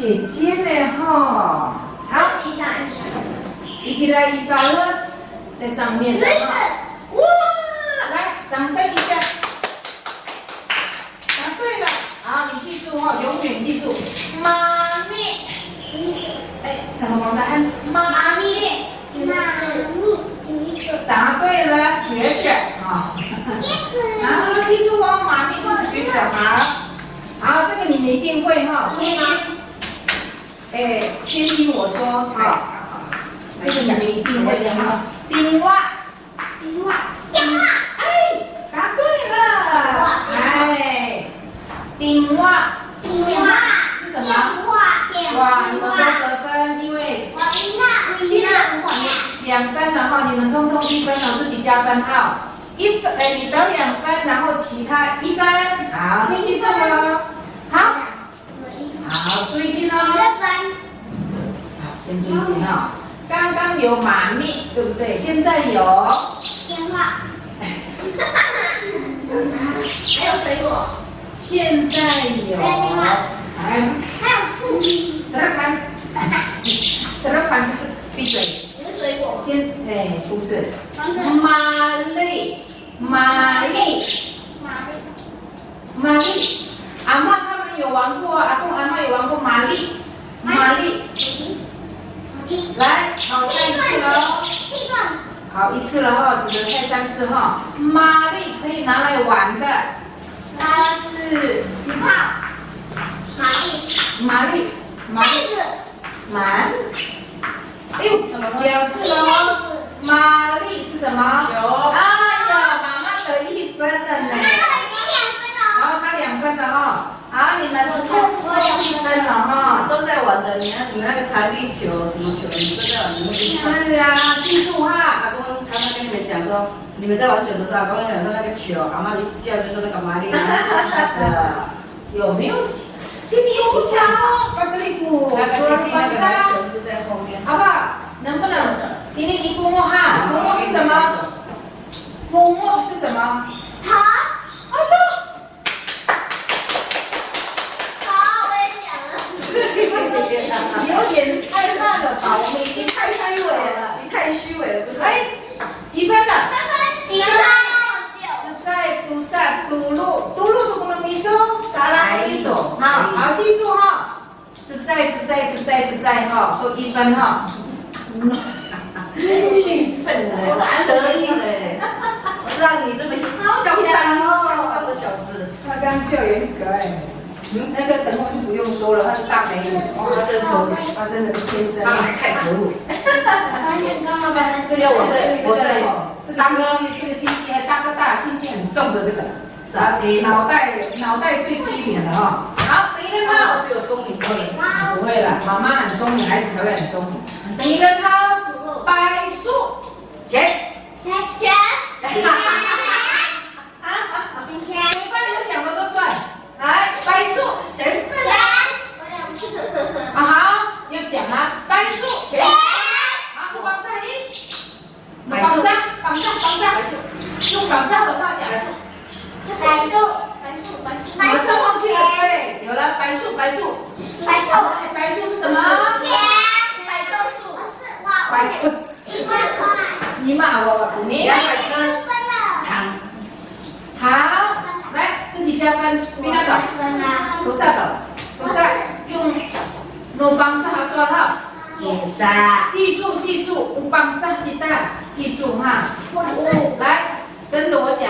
姐姐呢哈。好，地上一个来一把了，在上面的哈。哇，来，掌声一下。答对了，好，你记住哈，永远记住，妈咪。哎，什么王答案？妈咪。答对了，绝绝啊！好，记住哦，妈咪就是绝绝。好，这个你们一定会哈。哎，先听我说，好，这个你们一定会的哈。顶蛙，哎，答对了，哎，顶蛙是什么？哇，你们都得分，因为2分了哈，你们通通1分了，自己加分哈。1分，哎，你得2分，然后其他1分，好，记住了，好，好，注意听哦。好，先注意听哦。刚刚有妈咪，对不对？现在有电话，还有水果，现在有，还有醋，这个盘就是闭嘴。不是水果，哎，不是，房子，玛丽，阿嬷他们有玩过，阿公阿嬷有玩过玛丽。来，好，再一次喽。好，1次了哈，只能猜3次哈。玛丽可以拿来玩的，它是玛丽，满。哎呦，2次了哈。玛丽是什么？哎呀，妈妈得1分了呢。好，他2分了哈。好，你们通通1分了哈。都在玩的，你那个弹力球什么球，你都在玩，你们是啊，记住哈。阿公常常跟你们讲说，你们在玩球的时候，阿公讲说那个球，阿妈一直叫就说那个玛丽，有没有？给你有讲哦，巴格里古，那说了个那个吧，球就在后面，好不好？能不能？你抚摸哈，抚摸是什么？抚摸是什么？有点太慢了吧？我们已经太虚伪了，你太虚伪了，不是？哎，几分了？3分，只在读善读路，读路读了你说，打了一手，好，记住哈，只在哈，都1分哈。兴奋了，得意了，让你这么嚣张的小子，他刚笑也很可爱。那个等我就不用说了，她是大美女，哇，她真可恶，她真的是天生。太可恶。这个大哥，这个心机还大哥大，心机很重的这个，脑袋最机灵的哈。好，等一个套，比我聪明。不会了，妈妈很聪明，孩子才会很聪明。等一个套，白树，钱。嘴巴有讲的都算。来，白树，钱。啊好，要讲啊，白树，钱。好，绑在用绑架的话讲。马上忘记了，对，有了，白树是什么？百科树。你骂我，你200分。好，来自己加分，比那个。多少用no帮他说哈。记住，有帮助一旦记住哈。来，跟着我讲，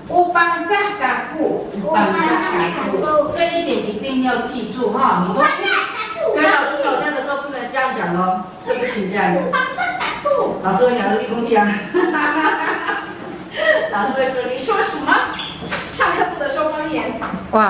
有帮助加固，这一点一定要记住哈。你都跟老师吵架的时候不能这样讲哦，这不行这样的。老师会讲是立功讲，老师会说你说什么？